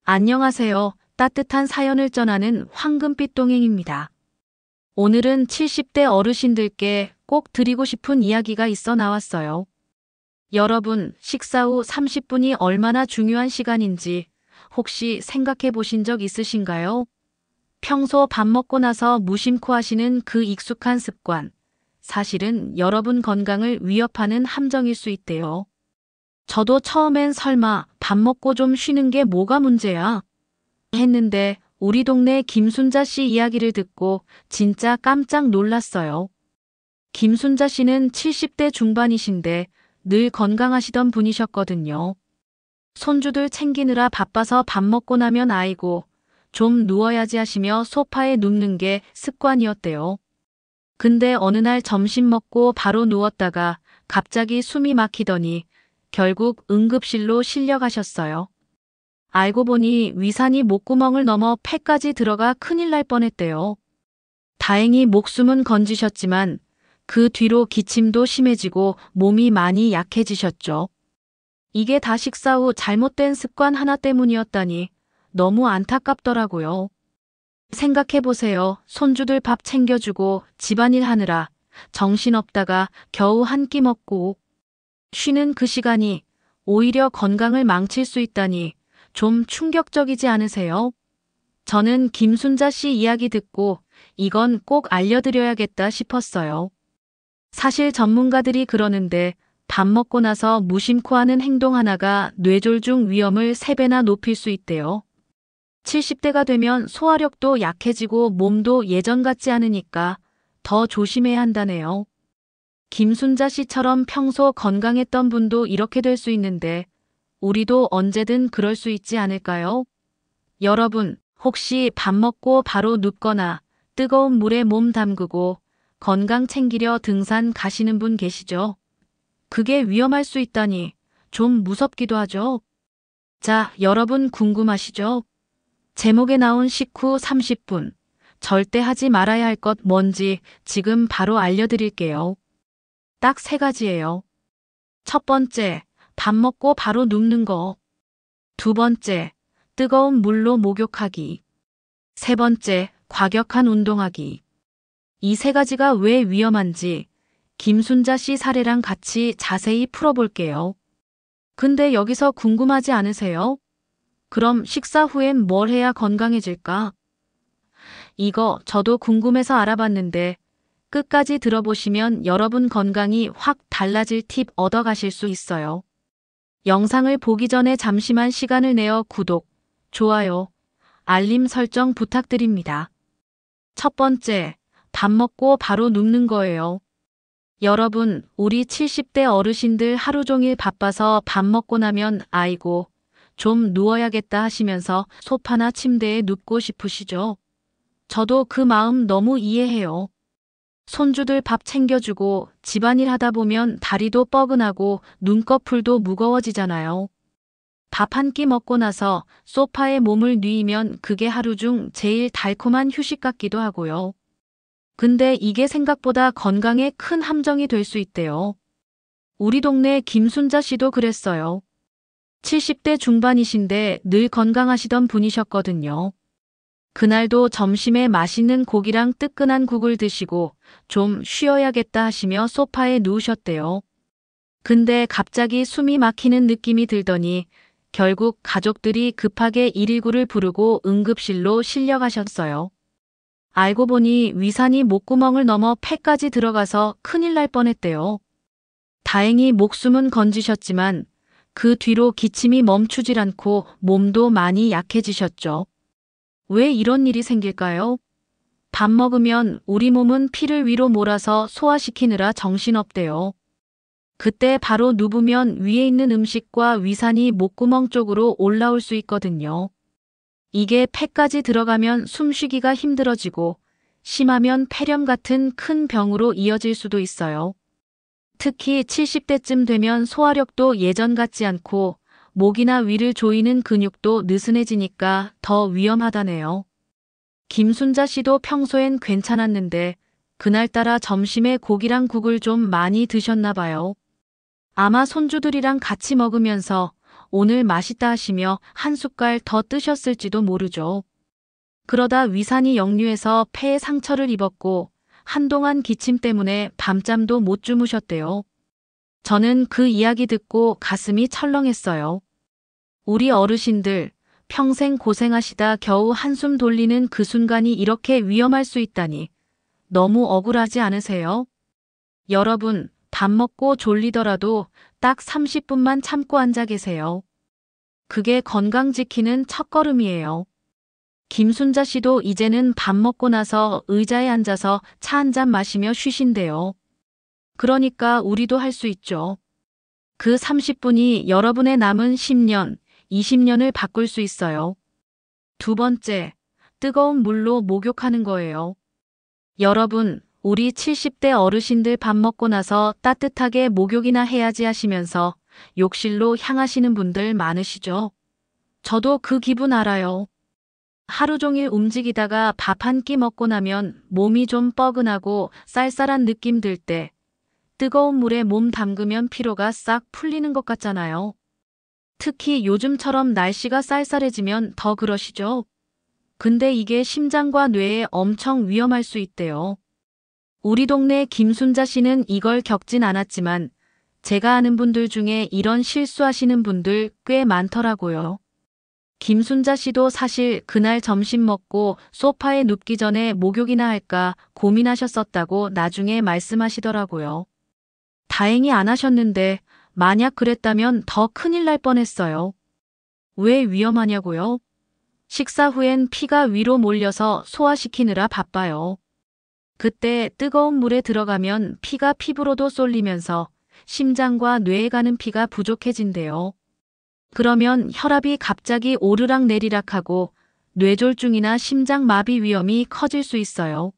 안녕하세요. 따뜻한 사연을 전하는 황금빛 동행입니다. 오늘은 70대 어르신들께 꼭 드리고 싶은 이야기가 있어 나왔어요. 여러분, 식사 후 30분이 얼마나 중요한 시간인지 혹시 생각해 보신 적 있으신가요? 평소 밥 먹고 나서 무심코 하시는 그 익숙한 습관, 사실은 여러분 건강을 위협하는 함정일 수 있대요. 저도 처음엔 설마 밥 먹고 좀 쉬는 게 뭐가 문제야? 했는데 우리 동네 김순자 씨 이야기를 듣고 진짜 깜짝 놀랐어요. 김순자 씨는 70대 중반이신데 늘 건강하시던 분이셨거든요. 손주들 챙기느라 바빠서 밥 먹고 나면 아이고, 좀 누워야지 하시며 소파에 눕는 게 습관이었대요. 근데 어느 날 점심 먹고 바로 누웠다가 갑자기 숨이 막히더니 결국 응급실로 실려가셨어요. 알고 보니 위산이 목구멍을 넘어 폐까지 들어가 큰일 날 뻔했대요. 다행히 목숨은 건지셨지만 그 뒤로 기침도 심해지고 몸이 많이 약해지셨죠. 이게 다 식사 후 잘못된 습관 하나 때문이었다니 너무 안타깝더라고요. 생각해보세요. 손주들 밥 챙겨주고 집안일 하느라 정신없다가 겨우 한 끼 먹고 쉬는 그 시간이 오히려 건강을 망칠 수 있다니 좀 충격적이지 않으세요? 저는 김순자 씨 이야기 듣고 이건 꼭 알려드려야겠다 싶었어요. 사실 전문가들이 그러는데 밥 먹고 나서 무심코 하는 행동 하나가 뇌졸중 위험을 3배나 높일 수 있대요. 70대가 되면 소화력도 약해지고 몸도 예전 같지 않으니까 더 조심해야 한다네요. 김순자 씨처럼 평소 건강했던 분도 이렇게 될 수 있는데 우리도 언제든 그럴 수 있지 않을까요? 여러분, 혹시 밥 먹고 바로 눕거나 뜨거운 물에 몸 담그고 건강 챙기려 등산 가시는 분 계시죠? 그게 위험할 수 있다니 좀 무섭기도 하죠. 자, 여러분 궁금하시죠? 제목에 나온 식후 30분, 절대 하지 말아야 할 것 뭔지 지금 바로 알려드릴게요. 딱 3가지예요. 첫 번째, 밥 먹고 바로 눕는 거. 두 번째, 뜨거운 물로 목욕하기. 세 번째, 과격한 운동하기. 이 3가지가 왜 위험한지 김순자 씨 사례랑 같이 자세히 풀어볼게요. 근데 여기서 궁금하지 않으세요? 그럼 식사 후엔 뭘 해야 건강해질까? 이거 저도 궁금해서 알아봤는데 끝까지 들어보시면 여러분 건강이 확 달라질 팁 얻어가실 수 있어요. 영상을 보기 전에 잠시만 시간을 내어 구독, 좋아요, 알림 설정 부탁드립니다. 첫 번째, 밥 먹고 바로 눕는 거예요. 여러분, 우리 70대 어르신들 하루 종일 바빠서 밥 먹고 나면 아이고, 좀 누워야겠다 하시면서 소파나 침대에 눕고 싶으시죠? 저도 그 마음 너무 이해해요. 손주들 밥 챙겨주고 집안일 하다 보면 다리도 뻐근하고 눈꺼풀도 무거워지잖아요. 밥 한 끼 먹고 나서 소파에 몸을 뉘이면 그게 하루 중 제일 달콤한 휴식 같기도 하고요. 근데 이게 생각보다 건강에 큰 함정이 될 수 있대요. 우리 동네 김순자 씨도 그랬어요. 70대 중반이신데 늘 건강하시던 분이셨거든요. 그날도 점심에 맛있는 고기랑 뜨끈한 국을 드시고 좀 쉬어야겠다 하시며 소파에 누우셨대요. 근데 갑자기 숨이 막히는 느낌이 들더니 결국 가족들이 급하게 119를 부르고 응급실로 실려가셨어요. 알고 보니 위산이 목구멍을 넘어 폐까지 들어가서 큰일 날 뻔했대요. 다행히 목숨은 건지셨지만 그 뒤로 기침이 멈추질 않고 몸도 많이 약해지셨죠. 왜 이런 일이 생길까요? 밥 먹으면 우리 몸은 피를 위로 몰아서 소화시키느라 정신없대요. 그때 바로 누우면 위에 있는 음식과 위산이 목구멍 쪽으로 올라올 수 있거든요. 이게 폐까지 들어가면 숨쉬기가 힘들어지고 심하면 폐렴 같은 큰 병으로 이어질 수도 있어요. 특히 70대쯤 되면 소화력도 예전 같지 않고 목이나 위를 조이는 근육도 느슨해지니까 더 위험하다네요. 김순자 씨도 평소엔 괜찮았는데 그날따라 점심에 고기랑 국을 좀 많이 드셨나 봐요. 아마 손주들이랑 같이 먹으면서 오늘 맛있다 하시며 한 숟갈 더 뜨셨을지도 모르죠. 그러다 위산이 역류해서 폐에 상처를 입었고 한동안 기침 때문에 밤잠도 못 주무셨대요. 저는 그 이야기 듣고 가슴이 철렁했어요. 우리 어르신들 평생 고생하시다 겨우 한숨 돌리는 그 순간이 이렇게 위험할 수 있다니 너무 억울하지 않으세요? 여러분, 밥 먹고 졸리더라도 딱 30분만 참고 앉아 계세요. 그게 건강 지키는 첫걸음이에요. 김순자 씨도 이제는 밥 먹고 나서 의자에 앉아서 차 한 잔 마시며 쉬신대요. 그러니까 우리도 할 수 있죠. 그 30분이 여러분의 남은 10년, 20년을 바꿀 수 있어요. 두 번째, 뜨거운 물로 목욕하는 거예요. 여러분, 우리 70대 어르신들 밥 먹고 나서 따뜻하게 목욕이나 해야지 하시면서 욕실로 향하시는 분들 많으시죠? 저도 그 기분 알아요. 하루 종일 움직이다가 밥 한 끼 먹고 나면 몸이 좀 뻐근하고 쌀쌀한 느낌 들 때 뜨거운 물에 몸 담그면 피로가 싹 풀리는 것 같잖아요. 특히 요즘처럼 날씨가 쌀쌀해지면 더 그러시죠? 근데 이게 심장과 뇌에 엄청 위험할 수 있대요. 우리 동네 김순자 씨는 이걸 겪진 않았지만 제가 아는 분들 중에 이런 실수하시는 분들 꽤 많더라고요. 김순자 씨도 사실 그날 점심 먹고 소파에 눕기 전에 목욕이나 할까 고민하셨었다고 나중에 말씀하시더라고요. 다행히 안 하셨는데 만약 그랬다면 더 큰일 날 뻔했어요. 왜 위험하냐고요? 식사 후엔 피가 위로 몰려서 소화시키느라 바빠요. 그때 뜨거운 물에 들어가면 피가 피부로도 쏠리면서 심장과 뇌에 가는 피가 부족해진대요. 그러면 혈압이 갑자기 오르락 내리락하고 뇌졸중이나 심장마비 위험이 커질 수 있어요.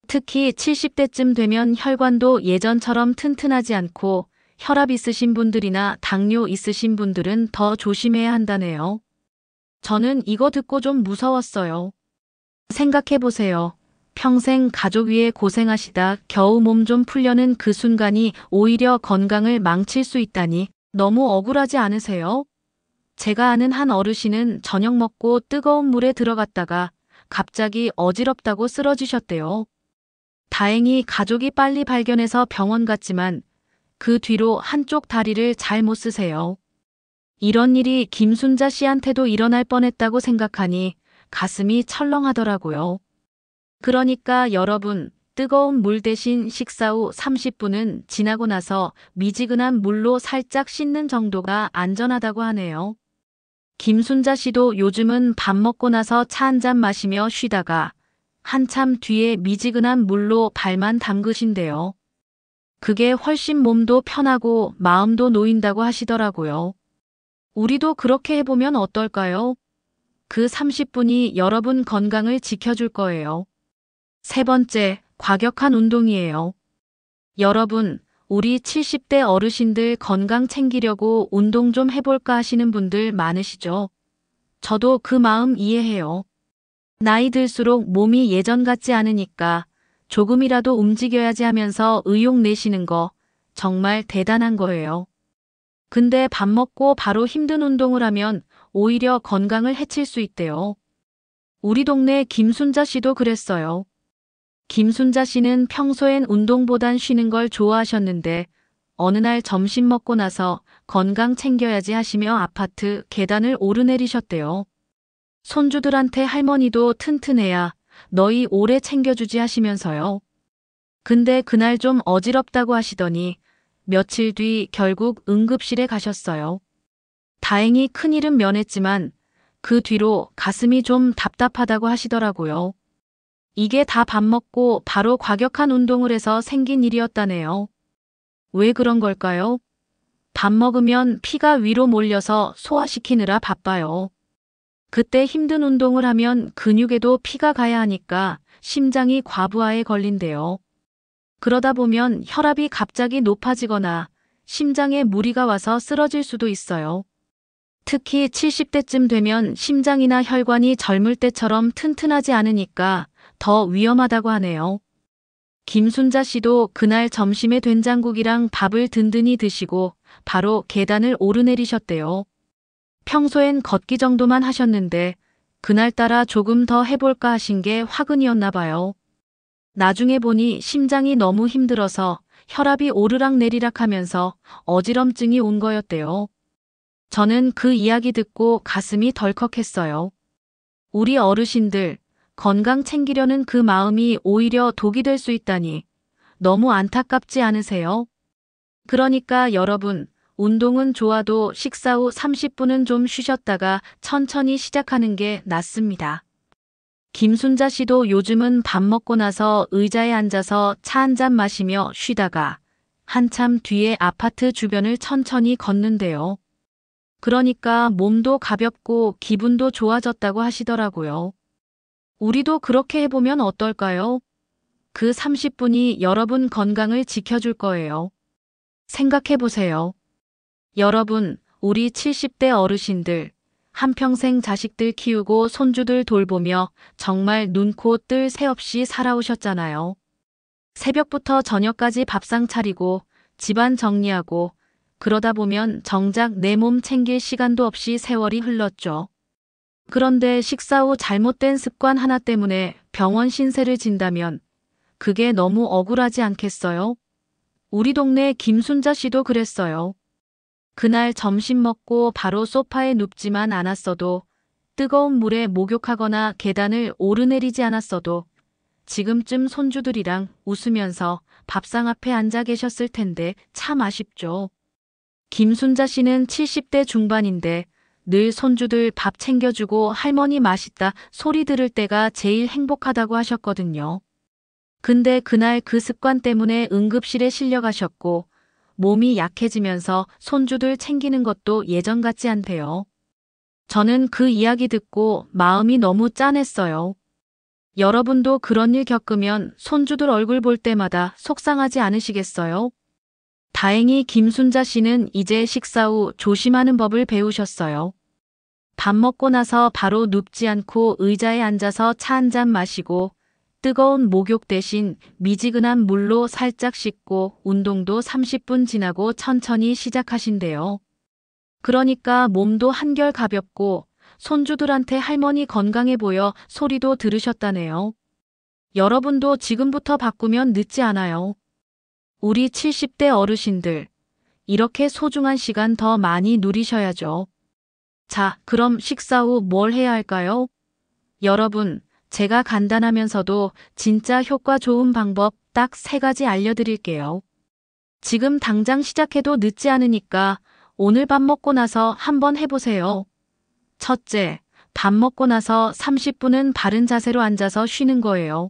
특히 70대쯤 되면 혈관도 예전처럼 튼튼하지 않고 혈압 있으신 분들이나 당뇨 있으신 분들은 더 조심해야 한다네요. 저는 이거 듣고 좀 무서웠어요. 생각해보세요. 평생 가족 위해 고생하시다 겨우 몸 좀 풀려는 그 순간이 오히려 건강을 망칠 수 있다니 너무 억울하지 않으세요? 제가 아는 한 어르신은 저녁 먹고 뜨거운 물에 들어갔다가 갑자기 어지럽다고 쓰러지셨대요. 다행히 가족이 빨리 발견해서 병원 갔지만 그 뒤로 한쪽 다리를 잘 못 쓰세요. 이런 일이 김순자 씨한테도 일어날 뻔했다고 생각하니 가슴이 철렁하더라고요. 그러니까 여러분, 뜨거운 물 대신 식사 후 30분은 지나고 나서 미지근한 물로 살짝 씻는 정도가 안전하다고 하네요. 김순자 씨도 요즘은 밥 먹고 나서 차 한 잔 마시며 쉬다가 한참 뒤에 미지근한 물로 발만 담그신대요. 그게 훨씬 몸도 편하고 마음도 놓인다고 하시더라고요. 우리도 그렇게 해보면 어떨까요? 그 30분이 여러분 건강을 지켜줄 거예요. 세 번째, 과격한 운동이에요. 여러분, 우리 70대 어르신들 건강 챙기려고 운동 좀 해볼까 하시는 분들 많으시죠? 저도 그 마음 이해해요. 나이 들수록 몸이 예전 같지 않으니까 조금이라도 움직여야지 하면서 의욕 내시는 거 정말 대단한 거예요. 근데 밥 먹고 바로 힘든 운동을 하면 오히려 건강을 해칠 수 있대요. 우리 동네 김순자 씨도 그랬어요. 김순자 씨는 평소엔 운동보단 쉬는 걸 좋아하셨는데 어느 날 점심 먹고 나서 건강 챙겨야지 하시며 아파트 계단을 오르내리셨대요. 손주들한테 할머니도 튼튼해야 너희 오래 챙겨주지 하시면서요. 근데 그날 좀 어지럽다고 하시더니 며칠 뒤 결국 응급실에 가셨어요. 다행히 큰일은 면했지만 그 뒤로 가슴이 좀 답답하다고 하시더라고요. 이게 다 밥 먹고 바로 과격한 운동을 해서 생긴 일이었다네요. 왜 그런 걸까요? 밥 먹으면 피가 위로 몰려서 소화시키느라 바빠요. 그때 힘든 운동을 하면 근육에도 피가 가야 하니까 심장이 과부하에 걸린대요. 그러다 보면 혈압이 갑자기 높아지거나 심장에 무리가 와서 쓰러질 수도 있어요. 특히 70대쯤 되면 심장이나 혈관이 젊을 때처럼 튼튼하지 않으니까 더 위험하다고 하네요. 김순자 씨도 그날 점심에 된장국이랑 밥을 든든히 드시고 바로 계단을 오르내리셨대요. 평소엔 걷기 정도만 하셨는데 그날따라 조금 더 해볼까 하신 게 화근이었나 봐요. 나중에 보니 심장이 너무 힘들어서 혈압이 오르락내리락 하면서 어지럼증이 온 거였대요. 저는 그 이야기 듣고 가슴이 덜컥했어요. 우리 어르신들 건강 챙기려는 그 마음이 오히려 독이 될 수 있다니 너무 안타깝지 않으세요? 그러니까 여러분, 운동은 좋아도 식사 후 30분은 좀 쉬셨다가 천천히 시작하는 게 낫습니다. 김순자 씨도 요즘은 밥 먹고 나서 의자에 앉아서 차 한 잔 마시며 쉬다가 한참 뒤에 아파트 주변을 천천히 걷는데요. 그러니까 몸도 가볍고 기분도 좋아졌다고 하시더라고요. 우리도 그렇게 해보면 어떨까요? 그 30분이 여러분 건강을 지켜줄 거예요. 생각해보세요. 여러분, 우리 70대 어르신들, 한평생 자식들 키우고 손주들 돌보며 정말 눈코 뜰 새 없이 살아오셨잖아요. 새벽부터 저녁까지 밥상 차리고 집안 정리하고 그러다 보면 정작 내 몸 챙길 시간도 없이 세월이 흘렀죠. 그런데 식사 후 잘못된 습관 하나 때문에 병원 신세를 진다면 그게 너무 억울하지 않겠어요? 우리 동네 김순자 씨도 그랬어요. 그날 점심 먹고 바로 소파에 눕지만 않았어도 뜨거운 물에 목욕하거나 계단을 오르내리지 않았어도 지금쯤 손주들이랑 웃으면서 밥상 앞에 앉아 계셨을 텐데 참 아쉽죠. 김순자 씨는 70대 중반인데 늘 손주들 밥 챙겨주고 할머니 맛있다 소리 들을 때가 제일 행복하다고 하셨거든요. 근데 그날 그 습관 때문에 응급실에 실려가셨고 몸이 약해지면서 손주들 챙기는 것도 예전 같지 않대요. 저는 그 이야기 듣고 마음이 너무 짠했어요. 여러분도 그런 일 겪으면 손주들 얼굴 볼 때마다 속상하지 않으시겠어요? 다행히 김순자 씨는 이제 식사 후 조심하는 법을 배우셨어요. 밥 먹고 나서 바로 눕지 않고 의자에 앉아서 차 한 잔 마시고 뜨거운 목욕 대신 미지근한 물로 살짝 씻고 운동도 30분 지나고 천천히 시작하신대요. 그러니까 몸도 한결 가볍고 손주들한테 할머니 건강해 보여 소리도 들으셨다네요. 여러분도 지금부터 바꾸면 늦지 않아요. 우리 70대 어르신들, 이렇게 소중한 시간 더 많이 누리셔야죠. 자, 그럼 식사 후 뭘 해야 할까요? 여러분, 제가 간단하면서도 진짜 효과 좋은 방법 딱 3가지 알려드릴게요. 지금 당장 시작해도 늦지 않으니까 오늘 밥 먹고 나서 한번 해보세요. 첫째, 밥 먹고 나서 30분은 바른 자세로 앉아서 쉬는 거예요.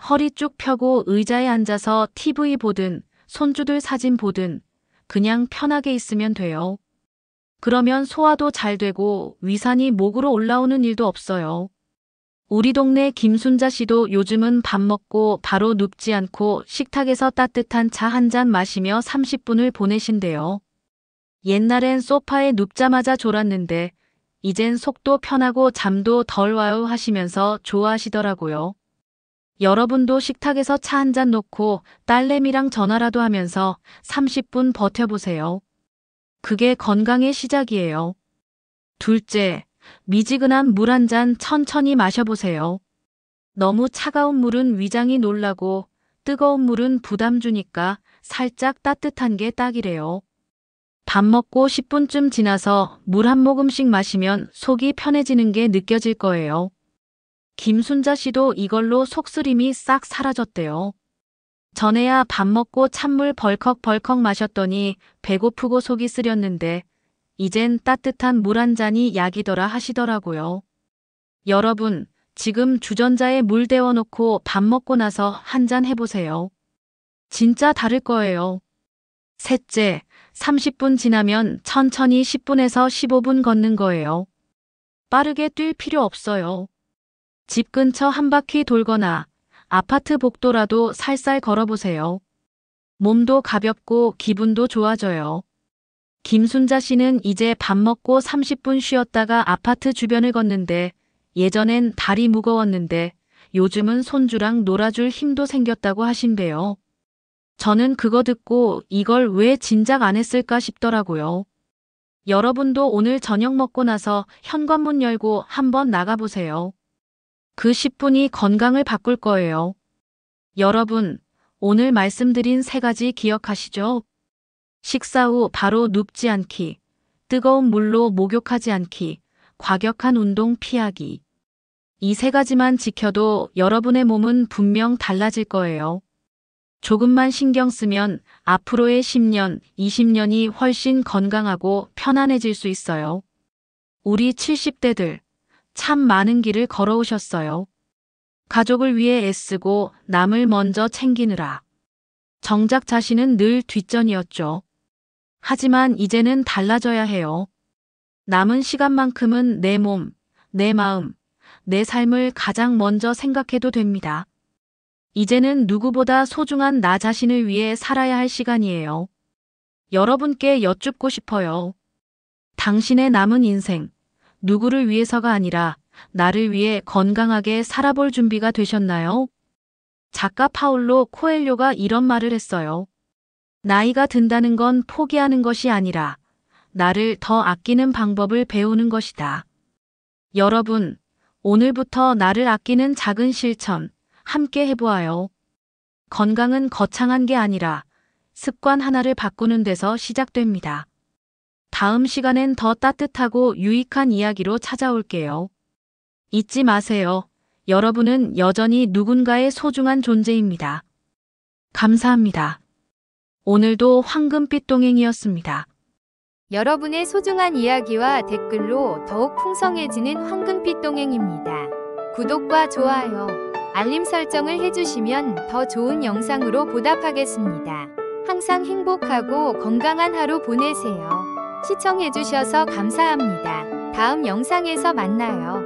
허리 쭉 펴고 의자에 앉아서 TV 보든 손주들 사진 보든 그냥 편하게 있으면 돼요. 그러면 소화도 잘 되고 위산이 목으로 올라오는 일도 없어요. 우리 동네 김순자 씨도 요즘은 밥 먹고 바로 눕지 않고 식탁에서 따뜻한 차 한 잔 마시며 30분을 보내신대요. 옛날엔 소파에 눕자마자 졸았는데 이젠 속도 편하고 잠도 덜 와요 하시면서 좋아하시더라고요. 여러분도 식탁에서 차 한 잔 놓고 딸내미랑 전화라도 하면서 30분 버텨보세요. 그게 건강의 시작이에요. 둘째, 미지근한 물 한 잔 천천히 마셔보세요. 너무 차가운 물은 위장이 놀라고 뜨거운 물은 부담 주니까 살짝 따뜻한 게 딱이래요. 밥 먹고 10분쯤 지나서 물 한 모금씩 마시면 속이 편해지는 게 느껴질 거예요. 김순자 씨도 이걸로 속쓰림이 싹 사라졌대요. 전에야 밥 먹고 찬물 벌컥벌컥 마셨더니 배고프고 속이 쓰렸는데 이젠 따뜻한 물 한 잔이 약이더라 하시더라고요. 여러분, 지금 주전자에 물 데워놓고 밥 먹고 나서 한 잔 해보세요. 진짜 다를 거예요. 셋째, 30분 지나면 천천히 10분에서 15분 걷는 거예요. 빠르게 뛸 필요 없어요. 집 근처 한 바퀴 돌거나 아파트 복도라도 살살 걸어보세요. 몸도 가볍고 기분도 좋아져요. 김순자 씨는 이제 밥 먹고 30분 쉬었다가 아파트 주변을 걷는데 예전엔 다리 무거웠는데 요즘은 손주랑 놀아줄 힘도 생겼다고 하신대요. 저는 그거 듣고 이걸 왜 진작 안 했을까 싶더라고요. 여러분도 오늘 저녁 먹고 나서 현관문 열고 한번 나가보세요. 그 10분이 건강을 바꿀 거예요. 여러분, 오늘 말씀드린 3가지 기억하시죠? 식사 후 바로 눕지 않기, 뜨거운 물로 목욕하지 않기, 과격한 운동 피하기. 이 3가지만 지켜도 여러분의 몸은 분명 달라질 거예요. 조금만 신경 쓰면 앞으로의 10년, 20년이 훨씬 건강하고 편안해질 수 있어요. 우리 70대들, 참 많은 길을 걸어오셨어요. 가족을 위해 애쓰고 남을 먼저 챙기느라. 정작 자신은 늘 뒷전이었죠. 하지만 이제는 달라져야 해요. 남은 시간만큼은 내 몸, 내 마음, 내 삶을 가장 먼저 생각해도 됩니다. 이제는 누구보다 소중한 나 자신을 위해 살아야 할 시간이에요. 여러분께 여쭙고 싶어요. 당신의 남은 인생, 누구를 위해서가 아니라 나를 위해 건강하게 살아볼 준비가 되셨나요? 작가 파울로 코엘료가 이런 말을 했어요. 나이가 든다는 건 포기하는 것이 아니라 나를 더 아끼는 방법을 배우는 것이다. 여러분, 오늘부터 나를 아끼는 작은 실천 함께 해보아요. 건강은 거창한 게 아니라 습관 하나를 바꾸는 데서 시작됩니다. 다음 시간엔 더 따뜻하고 유익한 이야기로 찾아올게요. 잊지 마세요. 여러분은 여전히 누군가의 소중한 존재입니다. 감사합니다. 오늘도 황금빛 동행이었습니다. 여러분의 소중한 이야기와 댓글로 더욱 풍성해지는 황금빛 동행입니다. 구독과 좋아요, 알림 설정을 해주시면 더 좋은 영상으로 보답하겠습니다. 항상 행복하고 건강한 하루 보내세요. 시청해주셔서 감사합니다. 다음 영상에서 만나요.